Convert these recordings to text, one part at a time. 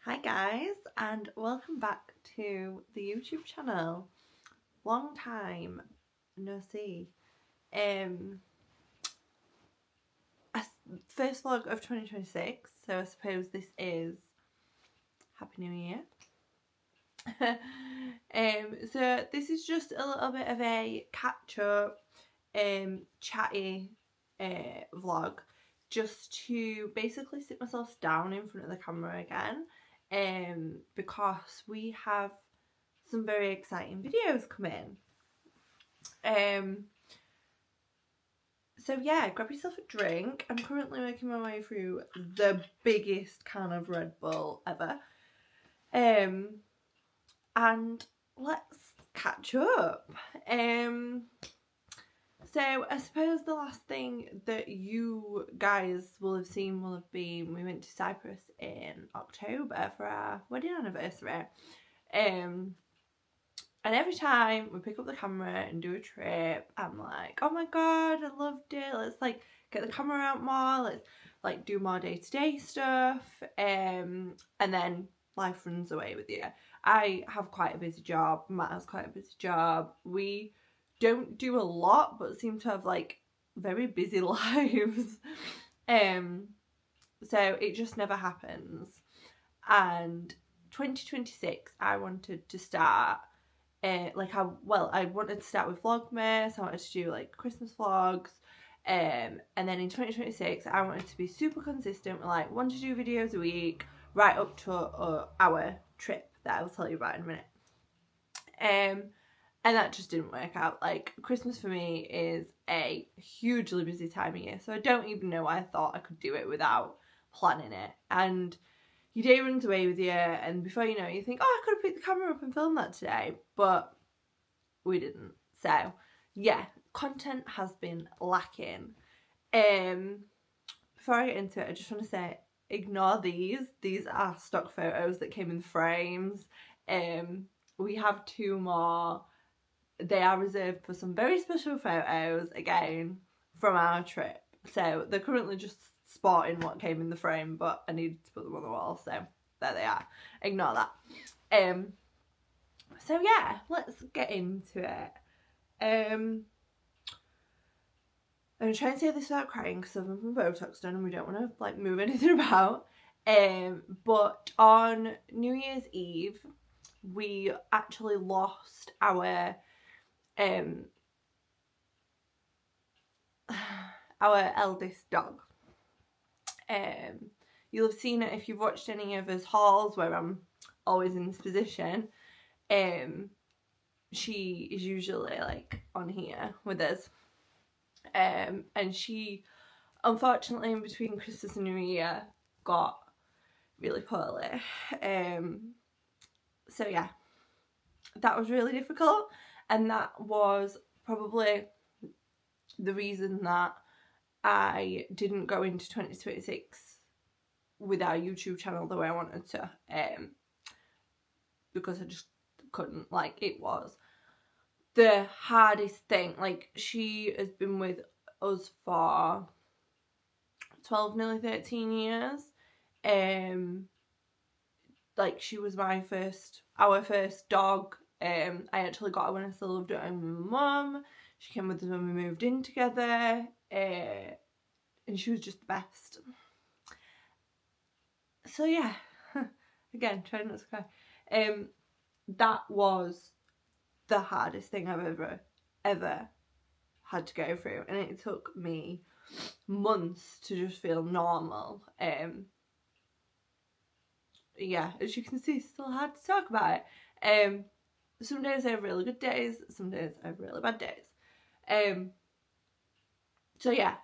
Hi guys, and welcome back to the YouTube channel. Long time no see. First vlog of 2026, so I suppose this is Happy New Year. So this is just a little bit of a catch-up, chatty vlog, just to basically sit myself down in front of the camera again, because we have some very exciting videos coming. So yeah, grab yourself a drink. I'm currently making my way through the biggest can of Red Bull ever. And let's catch up. So I suppose the last thing that you guys will have seen will have been we went to Cyprus in October for our wedding anniversary. And every time we pick up the camera and do a trip, I'm like, oh my god, I loved it. Let's like get the camera out more. Let's like do more day-to-day stuff. And then life runs away with you. I have quite a busy job. Matt has quite a busy job. We don't do a lot, but seem to have like very busy lives. So it just never happens. And 2026, I wanted to start. I wanted to start with Vlogmas. I wanted to do like Christmas vlogs. And then in 2026, I wanted to be super consistent with like 1 to 2 videos a week, right up to our trip that I'll tell you about in a minute. And that just didn't work out. Like, Christmas for me is a hugely busy time of year, so I don't even know why I thought I could do it without planning it. And your day runs away with you, and before you know it, you think, oh, I could have picked the camera up and filmed that today, but we didn't. So yeah, content has been lacking. Before I get into it, I just want to say, ignore these. These are stock photos that came in frames. We have 2 more. They are reserved for some very special photos, again, from our trip. So they're currently just sporting what came in the frame, but I needed to put them on the wall, so there they are. Ignore that. So yeah, let's get into it. I'm trying to say this without crying because I've had my Botox done and we don't want to like move anything about. But on New Year's Eve, we actually lost our eldest dog. You'll have seen it if you've watched any of his hauls where I'm always in this position. She is usually like on here with us. And she, unfortunately, in between Christmas and New Year, got really poorly. So yeah, that was really difficult, and that was probably the reason that I didn't go into 2026 with our YouTube channel the way I wanted to, because I just couldn't. Like, it was the hardest thing. Like, she has been with us for 12, nearly 13 years. Like, she was our first dog. I actually got her when I still lived at home with my mum. She came with us when we moved in together, and she was just the best. So yeah, again, trying not to cry. That was the hardest thing I've ever had to go through, and it took me months to just feel normal. Yeah, as you can see, it's still hard to talk about it. Some days I have really good days, some days I have really bad days. So yeah,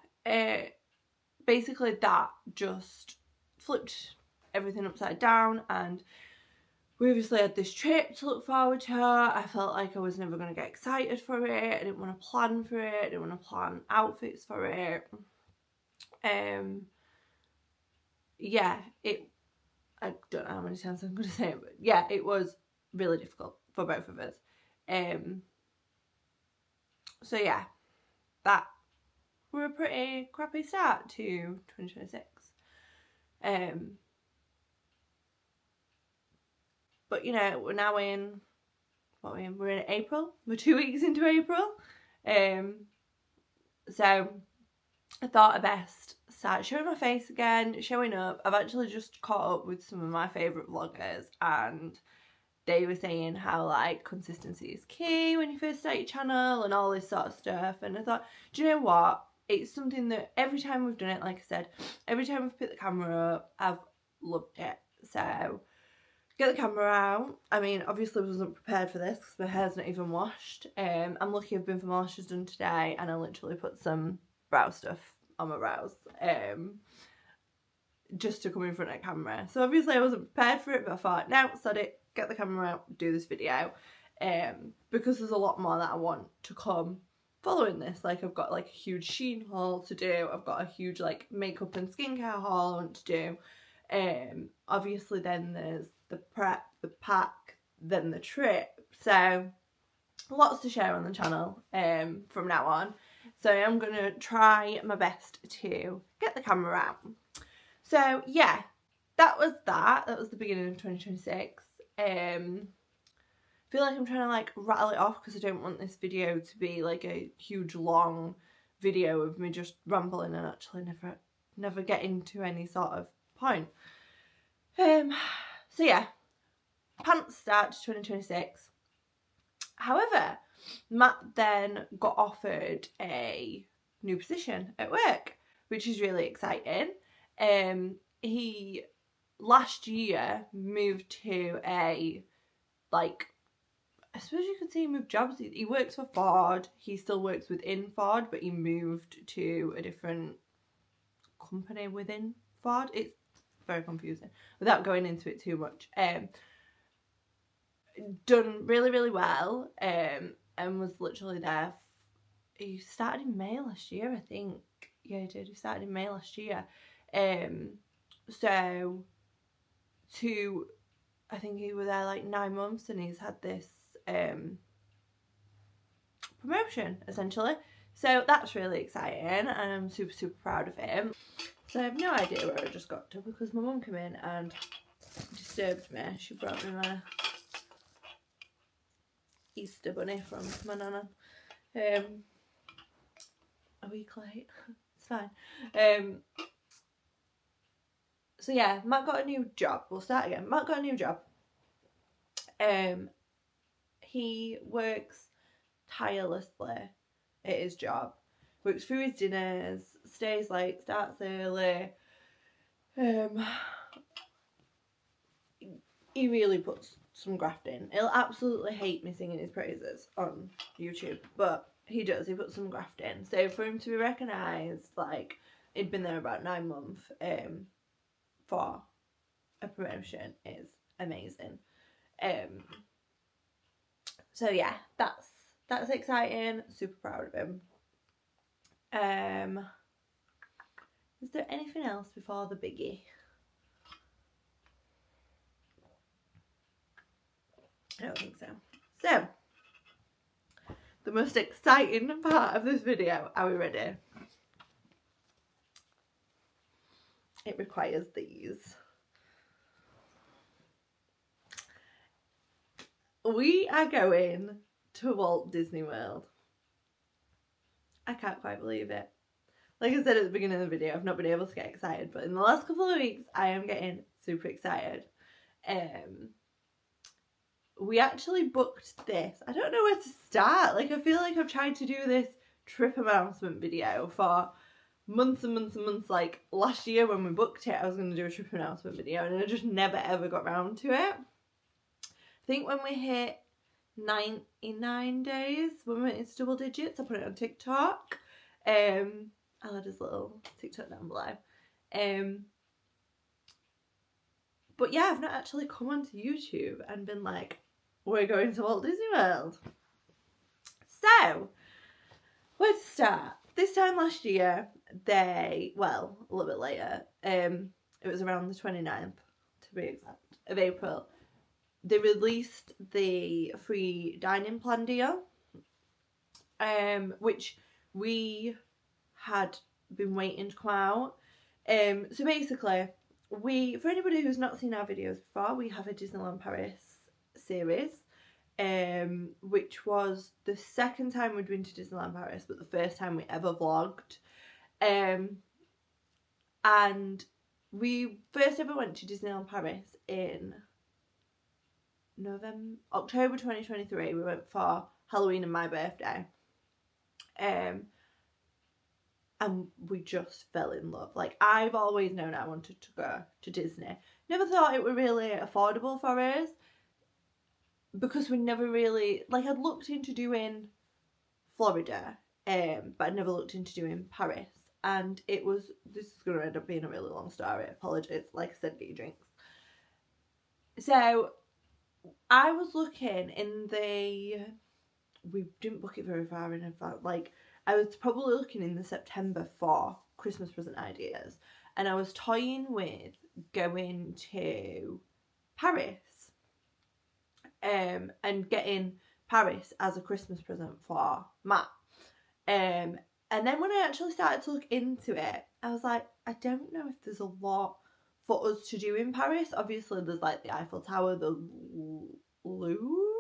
basically that just flipped everything upside down, and we obviously had this trip to look forward to. I felt like I was never going to get excited for it. I didn't want to plan for it. I didn't want to plan outfits for it. Yeah, I don't know how many times I'm going to say it, but yeah, it was really difficult for both of us. So yeah, that were a pretty crappy start to 2026. But you know, we're now in, we're in April. We're 2 weeks into April. So I thought I best start showing my face again, showing up. I've actually just caught up with some of my favourite vloggers, and they were saying how like consistency is key when you first start your channel and all this sort of stuff. And I thought, do you know what? It's something that every time we've done it, like I said, every time we've put the camera up, I've loved it. So get the camera out. I mean, obviously I wasn't prepared for this because my hair's not even washed. I'm lucky I've been for my lashes done today, and I literally put some brow stuff on my brows just to come in front of the camera. So obviously I wasn't prepared for it, but I thought, no, sod it, get the camera out, do this video, because there's a lot more that I want to come following this. Like, I've got like a huge Shein haul to do, I've got a huge like makeup and skincare haul I want to do. Obviously then there's the prep, the pack, then the trip. So lots to share on the channel from now on. So I'm going to try my best to get the camera out. So yeah, that was the beginning of 2026. I feel like I'm trying to like rattle it off because I don't want this video to be like a huge long video of me just rambling and actually never getting to any sort of point. So yeah, pants start to 2026. However, Matt then got offered a new position at work, which is really exciting. He last year moved to a, like, I suppose you could say he moved jobs. He works for Ford. He still works within Ford, but he moved to a different company within Ford. It's very confusing without going into it too much. Done really, really well, and was literally there. He started in May last year, I think. Yeah, he did. He started in May last year. So I think he was there like 9 months, and he's had this promotion essentially. So that's really exciting, and I'm super, super proud of him. So I have no idea where I just got to because my mum came in and disturbed me. She brought me my Easter bunny from my nana. A week late. It's fine. So yeah, Matt got a new job. We'll start again. Matt got a new job. He works tirelessly at his job. Works through his dinners, stays late, starts early. He really puts some graft in. He'll absolutely hate me singing his praises on YouTube, but he does. He puts some graft in. So for him to be recognised, like, he'd been there about 9 months for a promotion is amazing. So yeah, that's exciting. Super proud of him. Is there anything else before the biggie? I don't think so. So, the most exciting part of this video. Are we ready? It requires these. We are going to Walt Disney World. I can't quite believe it. Like I said at the beginning of the video, I've not been able to get excited, but in the last couple of weeks, I am getting super excited. We actually booked this. I don't know where to start. Like, I feel like I've tried to do this trip announcement video for months and months and months. Like, last year when we booked it, I was going to do a trip announcement video, and I just never ever got around to it. I think when we hit 99 days, when we went into double digits, I put it on TikTok. I'll add his little TikTok down below. But yeah, I've not actually come onto YouTube and been like, we're going to Walt Disney World. So, where to start? This time last year, a little bit later, it was around the 29th, to be exact, of April, they released the free dining plan deal, which we had been waiting to come out. So basically, for anybody who's not seen our videos before, we have a Disneyland Paris series, which was the second time we'd been to Disneyland Paris, but the first time we ever vlogged. And we first ever went to Disneyland Paris in October 2023. We went for Halloween and my birthday. And we just fell in love. Like, I've always known I wanted to go to Disney. Never thought it were really affordable for us, because we never really, like, I'd looked into doing Florida, but I'd never looked into doing Paris. And this is going to end up being a really long story, apologies, like I said, get your drinks. So, I was looking we didn't book it very far in advance, like, I was probably looking in the September for Christmas present ideas, and I was toying with going to Paris, and getting Paris as a Christmas present for Matt. And then when I actually started to look into it, I was like, I don't know if there's a lot for us to do in Paris. Obviously, there's like the Eiffel Tower, the Louvre.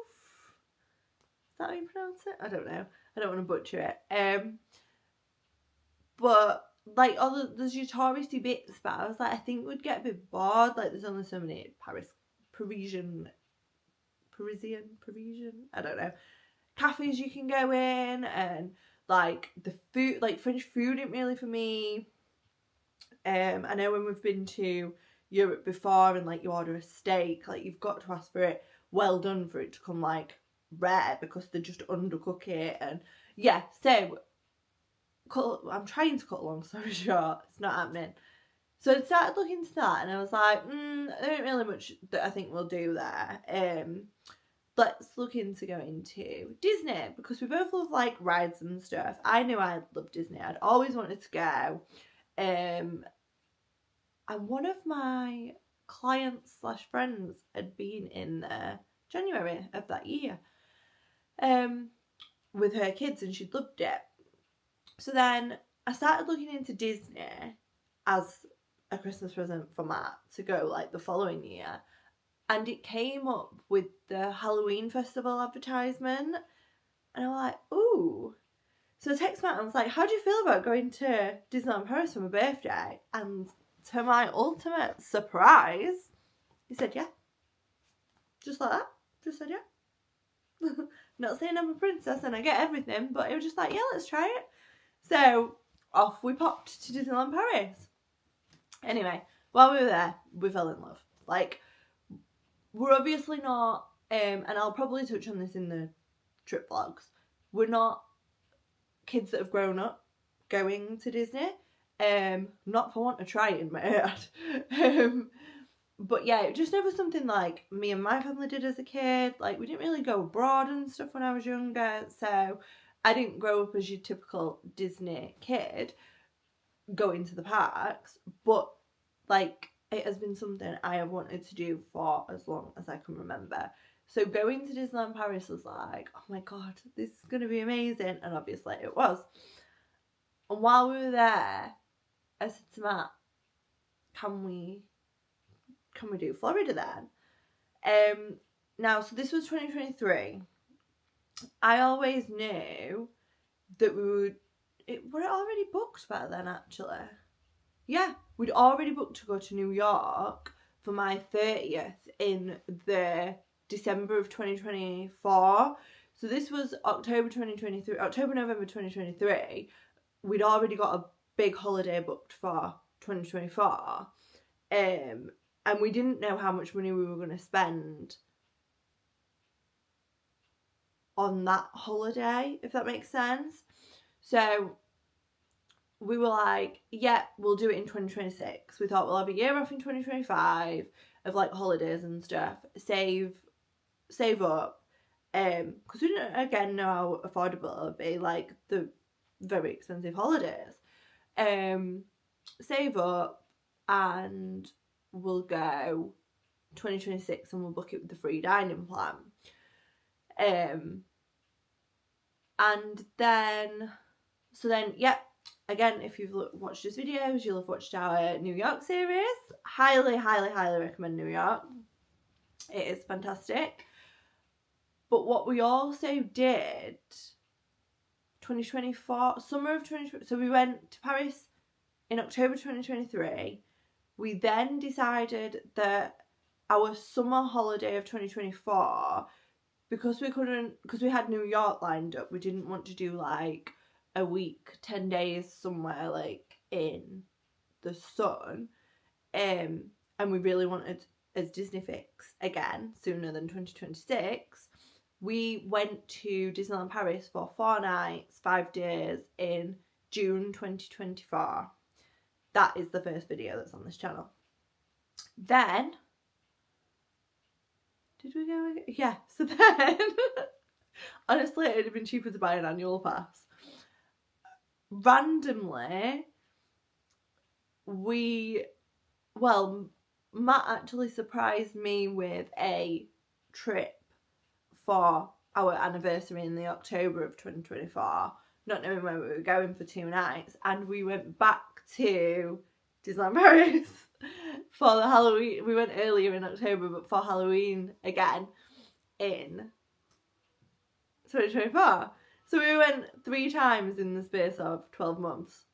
Is that how you pronounce it? I don't know. I don't want to butcher it. But like there's your touristy bits, but I was like, I think we'd get a bit bored. Like, there's only so many Parisian, I don't know, cafes you can go in, and like the food, like French food isn't really for me. I know when we've been to Europe before and like you order a steak, like you've got to ask for it well done for it to come like rare, because they just undercook it. And yeah, so I'm trying to cut a long story short, it's not happening. So I started looking into that, and I was like, there ain't really much that I think we'll do there. Let's look into going to Disney, because we both love like rides and stuff. I knew I'd love Disney. I'd always wanted to go. And one of my clients / friends had been in January of that year with her kids, and she'd loved it. So then I started looking into Disney as a Christmas present for Matt to go like the following year, and it came up with the Halloween festival advertisement, and I was like, ooh. So I texted Matt and I was like, how do you feel about going to Disneyland Paris for my birthday? And to my ultimate surprise, he said yeah. Just like that. Just said yeah. Not saying I'm a princess and I get everything, but it was just like, yeah, let's try it. So off we popped to Disneyland Paris. Anyway, while we were there, we fell in love. Like, we're obviously not, and I'll probably touch on this in the trip vlogs, we're not kids that have grown up going to Disney. Not for want of trying, may I add. But yeah, it just never something like me and my family did as a kid. Like, we didn't really go abroad and stuff when I was younger, so I didn't grow up as your typical Disney kid going to the parks. But like, it has been something I have wanted to do for as long as I can remember. So going to Disneyland Paris was like, oh my god, this is going to be amazing. And obviously it was. And while we were there, I said to Matt, can we do Florida then? Now, so this was 2023. I always knew that we would... Were it already booked by then, actually? Yeah, we'd already booked to go to New York for my 30th in the December of 2024. So this was October, November 2023. We'd already got a big holiday booked for 2024. And we didn't know how much money we were going to spend on that holiday, if that makes sense. So we were like, yeah, we'll do it in 2026. We thought we'll have a year off in 2025 of like holidays and stuff. Save up. Because we didn't, again, know how affordable it would be, like the very expensive holidays. Save up and we'll go 2026 and we'll book it with the free dining plan. And then, yeah, again, if you've watched this videos, you'll have watched our New York series. Highly, highly, highly recommend New York. It is fantastic. But what we also did, 2024, summer of 2020, so we went to Paris in October 2023. We then decided that our summer holiday of 2024, because we had New York lined up, we didn't want to do like a week, 10 days somewhere like in the sun. And we really wanted as Disney fix again sooner than 2026. We went to Disneyland Paris for 4 nights, 5 days in June 2024. That is the first video that's on this channel. Then, did we go again? Yeah, so then, honestly, it would have been cheaper to buy an annual pass. Randomly, Matt actually surprised me with a trip for our anniversary in the October of 2024, not knowing where we were going for 2 nights, and we went back to Disneyland Paris for the Halloween. We went earlier in October, but for Halloween again in 2024. So we went 3 times in the space of 12 months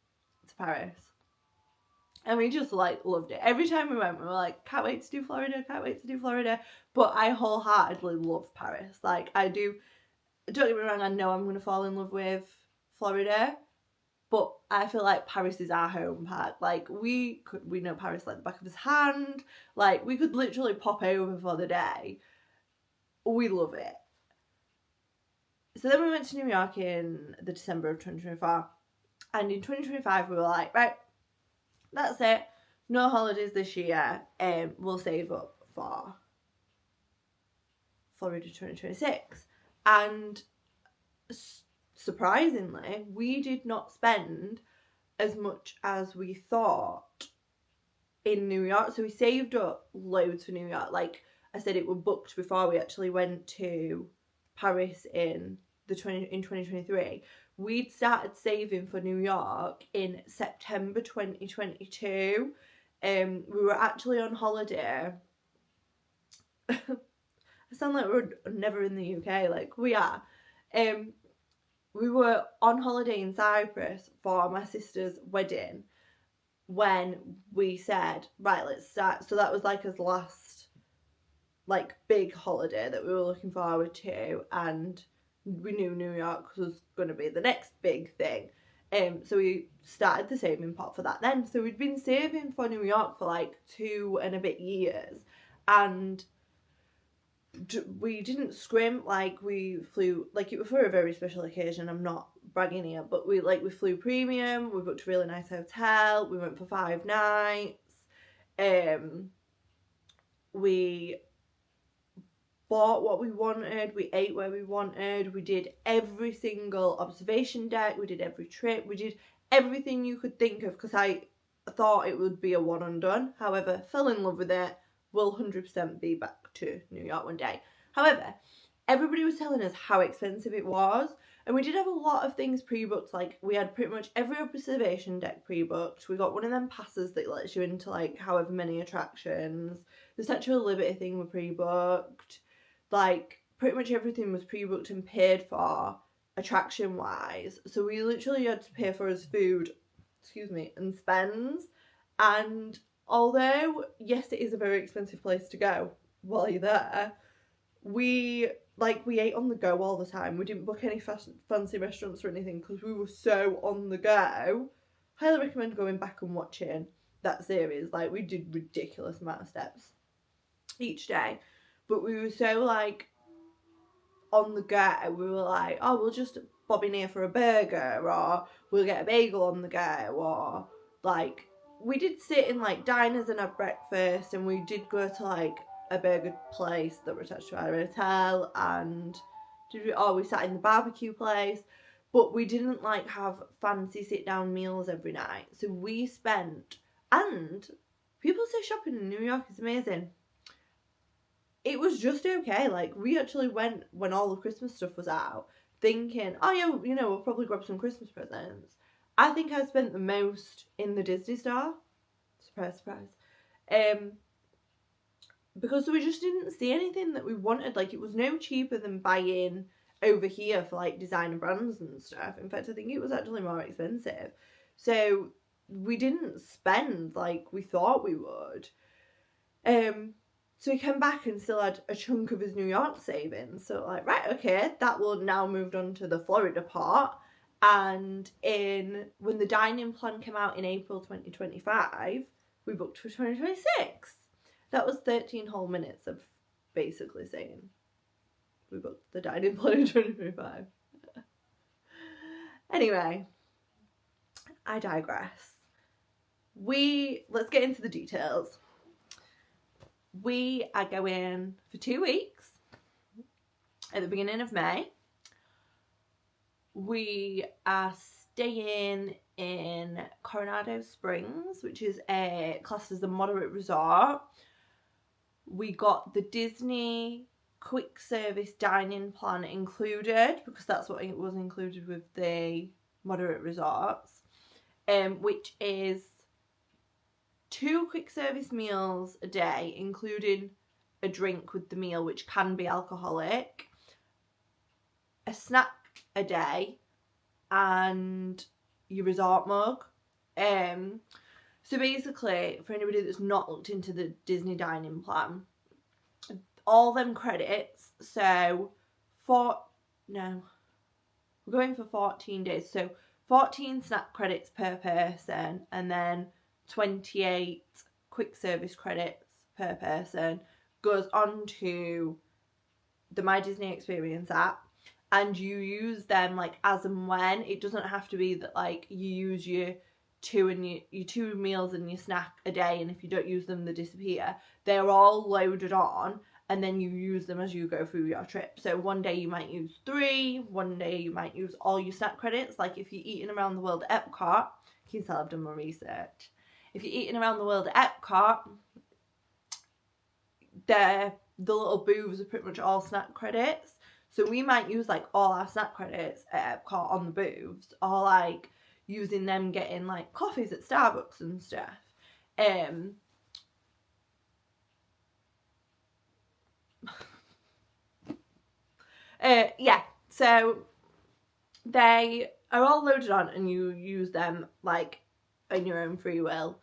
to Paris. And we just like loved it. Every time we went, we were like, can't wait to do Florida, can't wait to do Florida. But I wholeheartedly love Paris. Like, I do, don't get me wrong, I know I'm going to fall in love with Florida. But I feel like Paris is our home park. Like, we know Paris like the back of his hand. Like, we could literally pop over for the day. We love it. So then we went to New York in the December of 2024. And in 2025, we were like, right, that's it. No holidays this year. We'll save up for Florida 2026. And surprisingly, we did not spend as much as we thought in New York. So we saved up loads for New York. Like I said, it was booked before we actually went to Paris in 2023. We'd started saving for New York in September 2022. We were actually on holiday. I sound like we're never in the UK, like we are. We were on holiday in Cyprus for my sister's wedding when we said, right, let's start. So that was like his last like big holiday that we were looking forward to, and we knew New York was going to be the next big thing. So we started the saving pot for that then. So we'd been saving for New York for like 2 and a bit years, and we didn't scrimp. Like, we flew, like, it was for a very special occasion, I'm not bragging here, but we flew premium, we booked a really nice hotel, we went for 5 nights, we bought what we wanted, we ate where we wanted, we did every single observation deck, we did every trip, we did everything you could think of, because I thought it would be a one and done. However, fell in love with it, will 100% be back to New York one day. However, everybody was telling us how expensive it was, and we did have a lot of things pre-booked. Like, we had pretty much every observation deck pre-booked. We got one of them passes that lets you into like however many attractions. The Statue of Liberty thing were pre-booked. Like, pretty much everything was pre-booked and paid for attraction wise. So we literally had to pay for his food, and spends. And although, yes, it is a very expensive place to go while you're there, we ate on the go all the time. We didn't book any fancy restaurants or anything because we were so on the go. Highly recommend going back and watching that series. Like, we did ridiculous amount of steps each day. But we were so, like, on the go. We were like, oh, we'll just bob in here for a burger, or we'll get a bagel on the go, or, like, we did sit in, like, diners and have breakfast, and we did go to, like, a burger place that were attached to our hotel, and we sat in the barbecue place, but we didn't, like, have fancy sit-down meals every night. So we spent, and people say shopping in New York is amazing. It was just okay. Like, we actually went when all the Christmas stuff was out, thinking, oh yeah, you know, we'll probably grab some Christmas presents. I think I spent the most in the Disney store. Surprise, surprise. because we just didn't see anything that we wanted. Like, it was no cheaper than buying over here for like designer brands and stuff. In fact, I think it was actually more expensive. So we didn't spend like we thought we would. So he came back and still had a chunk of his New York savings. So like, right, okay, that will now moved on to the Florida part. And when the dining plan came out in April 2025, we booked for 2026. That was 13 whole minutes of basically saying we booked the dining plan in 2025. Anyway, I digress. Let's get into the details. We are going for 2 weeks at the beginning of May. We are staying in Coronado Springs, which is classed as a moderate resort. We got the Disney quick service dining plan included, because that's what it was included with the moderate resorts, which is 2 quick service meals a day, including a drink with the meal, which can be alcoholic, a snack a day, and your resort mug. So basically, for anybody that's not looked into the Disney dining plan, all them credits, so we're going for 14 days, so 14 snack credits per person, and then 28 quick service credits per person goes on to the My Disney Experience app, and you use them like as and when. It doesn't have to be that like you use your 2 meals and your snack a day, and if you don't use them they disappear. They're all loaded on, and then you use them as you go through your trip. So one day you might use 3, one day you might use all your snack credits. Like if you're eating around the world at Epcot, you can tell I've done my research. If you're eating around the world at Epcot, the little booths are pretty much all snack credits. So we might use like all our snack credits at Epcot on the booths, or like using them getting like coffees at Starbucks and stuff. Yeah, so they are all loaded on and you use them like in your own free will.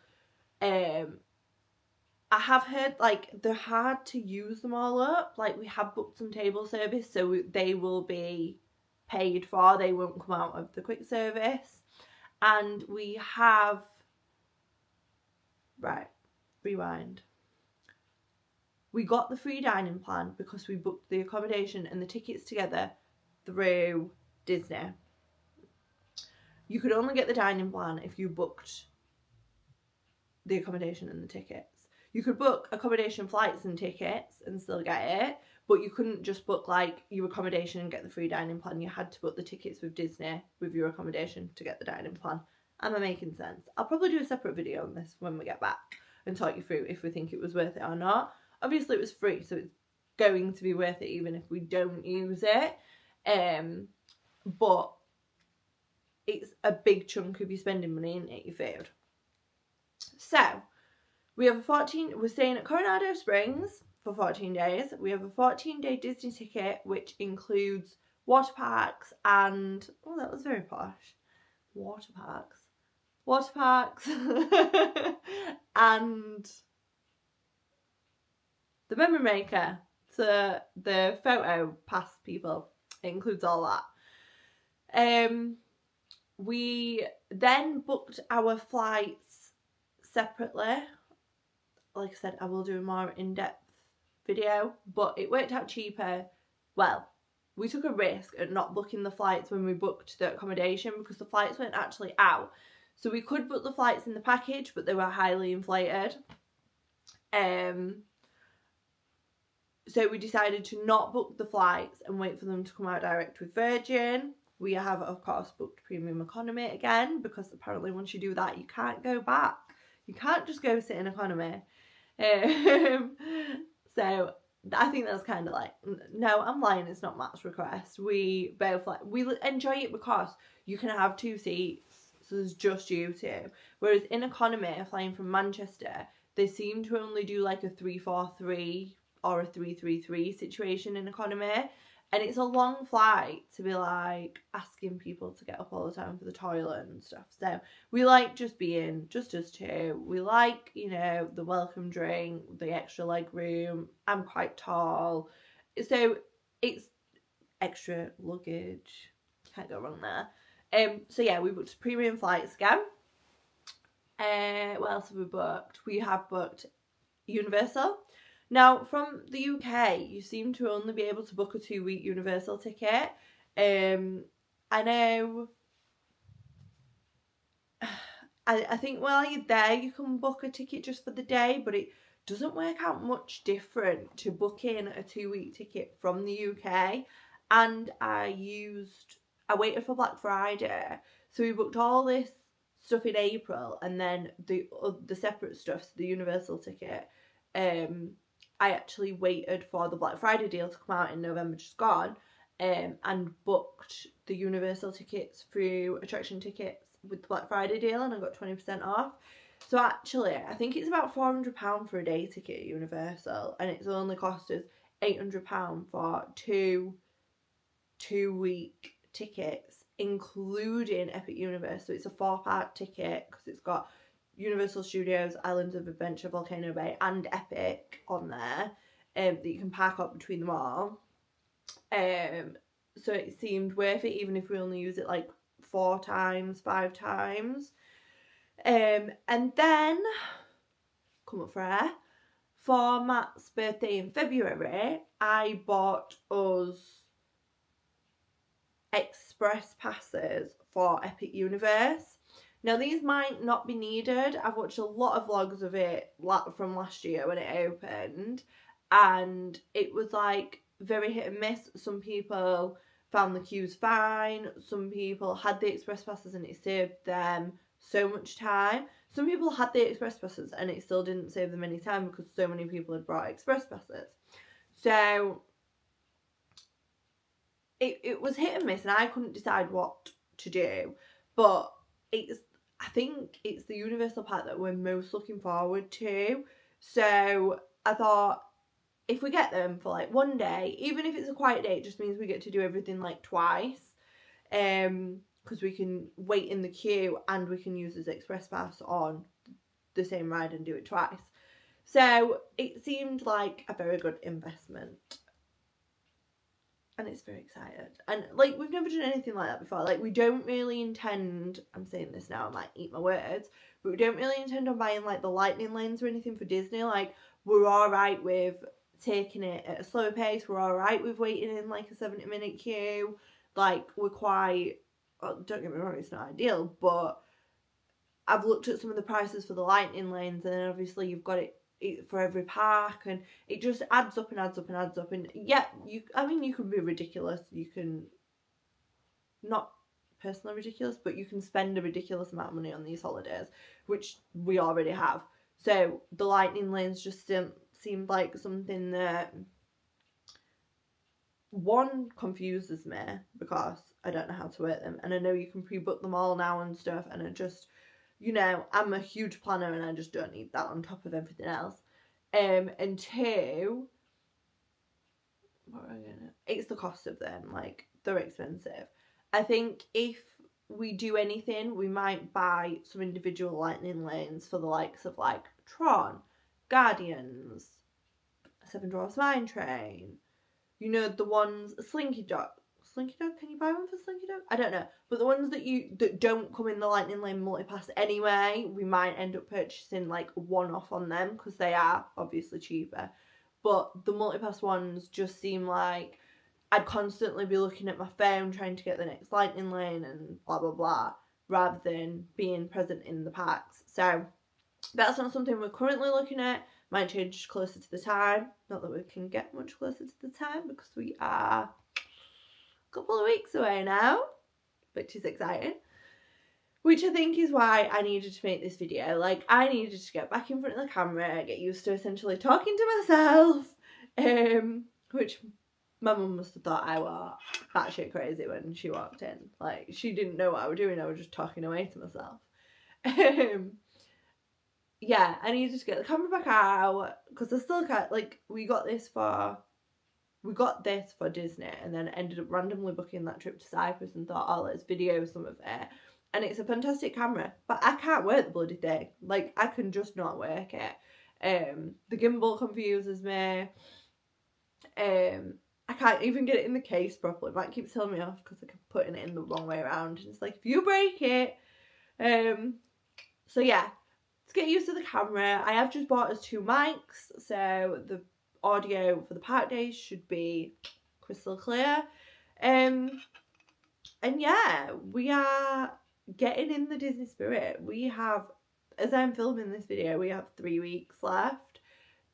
I have heard like they're hard to use them all up. Like we have booked some table service, so they will be paid for. They won't come out of the quick service. And we have, right, rewind. We got the free dining plan because we booked the accommodation and the tickets together through Disney. You could only get the dining plan if you booked the accommodation and the tickets. You could book accommodation, flights and tickets and still get it, but you couldn't just book like your accommodation and get the free dining plan. You had to book the tickets with Disney with your accommodation to get the dining plan. Am I making sense? I'll probably do a separate video on this when we get back and talk you through if we think it was worth it or not. Obviously it was free, so it's going to be worth it even if we don't use it. But it's a big chunk of your spending money in your food. So we have we're staying at Coronado Springs for 14 days. We have a 14-day Disney ticket, which includes water parks and, oh, that was very posh. Water parks and the memory maker. So the photo pass people, it includes all that. We then booked our flights separately. Like I said, I will do a more in-depth video, but it worked out cheaper. Well, we took a risk at not booking the flights when we booked the accommodation because the flights weren't actually out. So we could book the flights in the package, but they were highly inflated. So we decided to not book the flights and wait for them to come out direct with Virgin. We have, of course, booked premium economy again because apparently once you do that, you can't go back. You can't just go sit in economy. So I think that's kind of like, no, I'm lying, it's not Matt's request. We both like, we enjoy it because you can have 2 seats, so there's just you two. Whereas in economy, flying from Manchester, they seem to only do like a 343 or a 333 situation in economy. And it's a long flight to be like asking people to get up all the time for the toilet and stuff. So we like just being just us two. We like, you know, the welcome drink, the extra leg room. I'm quite tall. So it's extra luggage. Can't go wrong there. So yeah, we booked premium flights again. What else have we booked? We have booked Universal. Now, from the UK, you seem to only be able to book a 2-week Universal ticket. I know, I think while you're there, you can book a ticket just for the day, but it doesn't work out much different to booking a 2-week ticket from the UK. And I waited for Black Friday, so we booked all this stuff in April, and then the separate stuff, so the Universal ticket, I actually waited for the Black Friday deal to come out in November just gone, and booked the Universal tickets through Attraction Tickets with the Black Friday deal, and I got 20% off. So actually, I think it's about £400 for a day ticket at Universal, and it's only cost us £800 for two-week tickets, including Epic Universe. So it's a 4-part ticket because it's got Universal Studios, Islands of Adventure, Volcano Bay and Epic on there, that you can park up between them all. So it seemed worth it even if we only use it like 4 times, 5 times. And then, come up for air, for Matt's birthday in February, I bought us express passes for Epic Universe. Now, these might not be needed. I've watched a lot of vlogs of it from last year when it opened, and it was like very hit and miss. Some people found the queues fine. Some people had the express passes and it saved them so much time. Some people had the express passes and it still didn't save them any time because so many people had brought express passes. So it was hit and miss, and I couldn't decide what to do. But I think it's the Universal part that we're most looking forward to. So I thought, if we get them for like one day, even if it's a quiet day, it just means we get to do everything like twice. Because we can wait in the queue and we can use this express pass on the same ride and do it twice. So it seemed like a very good investment. And it's very excited. And like, we've never done anything like that before. Like, we don't really intend, I'm saying this now, I might eat my words, but we don't really intend on buying like the lightning lanes or anything for Disney. Like, we're alright with taking it at a slower pace. We're alright with waiting in like a 70-minute queue. Like, we're quite, don't get me wrong, it's not ideal, but I've looked at some of the prices for the lightning lanes, and then obviously you've got it for every park, and it just adds up and adds up and adds up. And yeah, you can be ridiculous, you can, not personally ridiculous, but you can spend a ridiculous amount of money on these holidays, which we already have. So the lightning lanes just seemed like something that, one, confuses me because I don't know how to work them, and I know you can pre-book them all now and stuff, and I just, you know, I'm a huge planner and I just don't need that on top of everything else. And 2, it's the cost of them. Like, they're expensive. I think if we do anything, we might buy some individual lightning lanes for the likes of like Tron, Guardians, Seven Dwarfs Mine Train, you know, the ones, Slinky Dog, can you buy one for Slinky Dog? I don't know. But the ones that don't come in the Lightning Lane multipass anyway, we might end up purchasing like one-off on them because they are obviously cheaper. But the multipass ones just seem like I'd constantly be looking at my phone trying to get the next Lightning Lane and blah, blah, blah, rather than being present in the parks. So that's not something we're currently looking at. Might change closer to the time. Not that we can get much closer to the time because we are couple of weeks away now, which is exciting, which I think is why I needed to make this video. Like, I needed to get back in front of the camera, get used to essentially talking to myself, which my mum must have thought I was batshit crazy when she walked in. Like, she didn't know what I was doing, I was just talking away to myself. yeah, I needed to get the camera back out because I still can't, like, we got this for Disney and then ended up randomly booking that trip to Cyprus and thought, oh, let's video some of it. And it's a fantastic camera, but I can't work the bloody thing. Like, I can just not work it. The gimbal confuses me. I can't even get it in the case properly. Matt keeps telling me off because I keep putting it in the wrong way around. And it's like, if you break it. So yeah, let's get used to the camera. I have just bought us 2 mics, so the audio for the park days should be crystal clear. And yeah, we are getting in the Disney spirit. We have, as I'm filming this video, we have 3 weeks left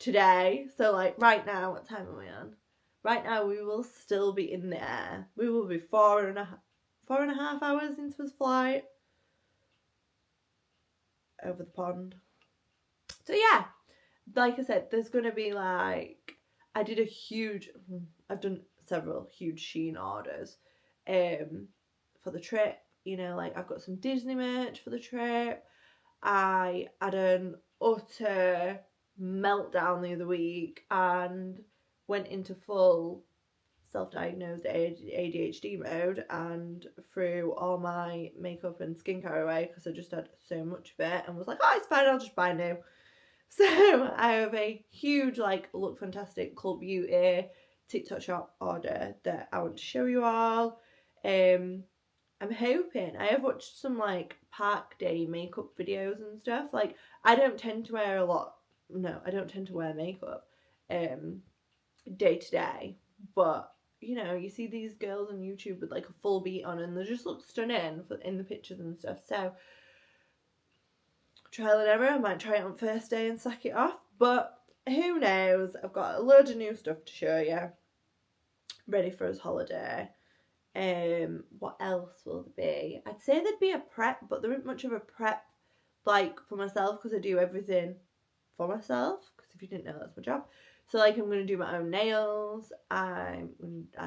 today. So like right now, what time are we on? Right now we will still be in the air. We will be 4.5 hours into his flight over the pond. So yeah, like I said, there's gonna be like, I've done several huge Shein orders for the trip. You know, like I've got some Disney merch for the trip. I had an utter meltdown the other week and went into full self-diagnosed ADHD mode and threw all my makeup and skincare away because I just had so much of it and was like, oh, it's fine, I'll just buy new. So I have a huge like Look Fantastic Cult Beauty TikTok shop order that I want to show you all. I'm hoping, I have watched some like park day makeup videos and stuff. Like I don't tend to wear makeup day to day, but you know, you see these girls on YouTube with like a full beat on and they just look stunning in the pictures and stuff. So trial and error, I might try it on first day and sack it off, but who knows. I've got a load of new stuff to show you, ready for his holiday. What else will there be? I'd say there'd be a prep, but there isn't much of a prep like for myself because I do everything for myself, because if you didn't know, that's my job. So like I'm going to do my own nails, I'll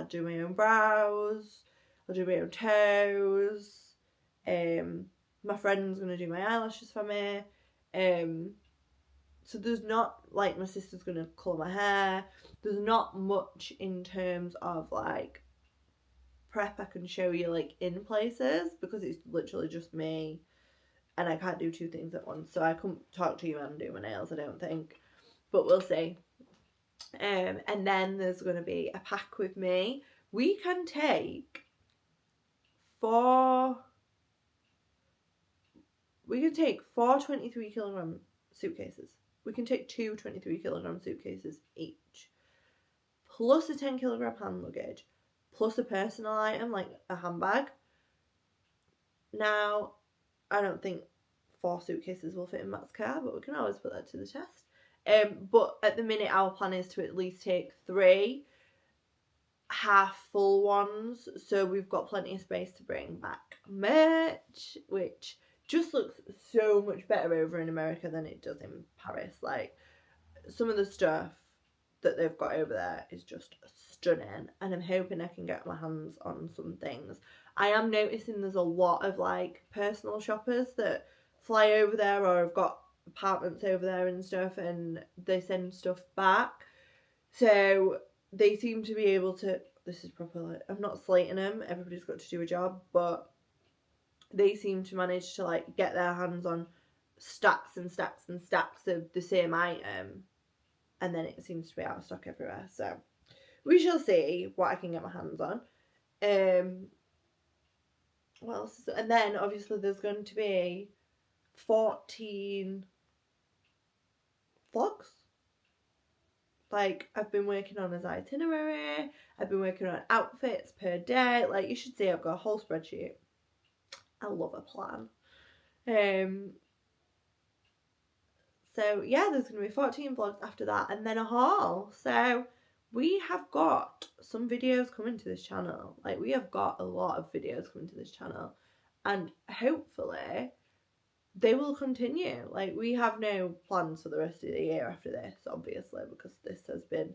do my own brows, I'll do my own toes, my friend's going to do my eyelashes for me, so there's not, like, my sister's going to colour my hair, there's not much in terms of like prep I can show you like in places because it's literally just me and I can't do 2 things at once, so I couldn't talk to you and do my nails, I don't think, but we'll see. And then there's going to be a pack with me. We can take 4 23 kilogram suitcases. We can take 2 23 kilogram suitcases each, plus a 10 kilogram hand luggage, plus a personal item like a handbag. Now, I don't think 4 suitcases will fit in Matt's car, but we can always put that to the test. But at the minute, our plan is to at least take 3 half full ones, so we've got plenty of space to bring back merch, which just looks so much better over in America than it does in Paris. Like, some of the stuff that they've got over there is just stunning, and I'm hoping I can get my hands on some things. I am noticing there's a lot of like personal shoppers that fly over there or have got apartments over there and stuff, and they send stuff back, so they seem to be able to, this is proper, like, I'm not slating them, everybody's got to do a job, but they seem to manage to like get their hands on stacks and stacks and stacks of the same item, and then it seems to be out of stock everywhere, so we shall see what I can get my hands on. What else is, and then obviously there's going to be 14 vlogs. Like, I've been working on his itinerary, I've been working on outfits per day. Like, you should see I've got a whole spreadsheet. I love a plan. So yeah, there's going to be 14 vlogs after that, and then a haul. So we have got some videos coming to this channel. Like, we have got a lot of videos coming to this channel, and hopefully they will continue. Like, we have no plans for the rest of the year after this, obviously, because this has been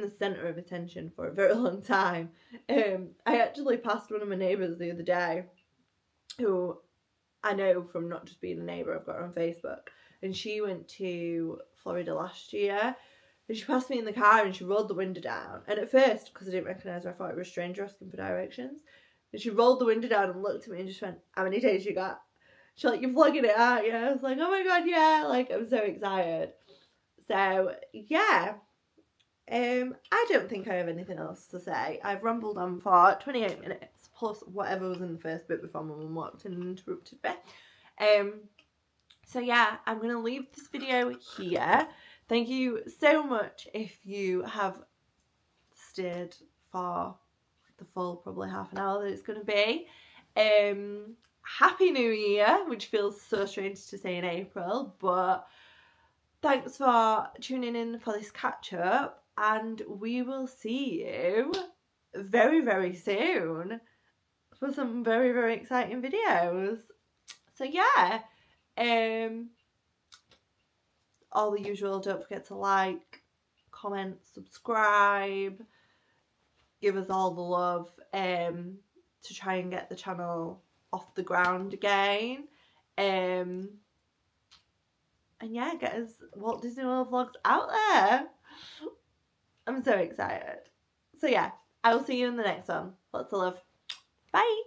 the centre of attention for a very long time. I actually passed one of my neighbours the other day, who I know from not just being a neighbour, I've got her on Facebook, and she went to Florida last year. And she passed me in the car and she rolled the window down. And at first, because I didn't recognise her, I thought it was a stranger asking for directions. And she rolled the window down and looked at me and just went, "How many days you got?" She's like, "You're vlogging it, aren't you?" I was like, "Oh my god, yeah." Like, I'm so excited. So, yeah. I don't think I have anything else to say. I've rambled on for 28 minutes, plus whatever was in the first bit before my mum walked in and interrupted me. So yeah, I'm going to leave this video here. Thank you so much if you have stayed for the full probably half an hour that it's going to be. Happy New Year, which feels so strange to say in April, but thanks for tuning in for this catch up, and we will see you very, very soon for some very, very exciting videos. So yeah, all the usual, don't forget to like, comment, subscribe, give us all the love to try and get the channel off the ground again. And yeah, get us Walt Disney World vlogs out there. I'm so excited. So yeah, I will see you in the next one. Lots of love. Bye.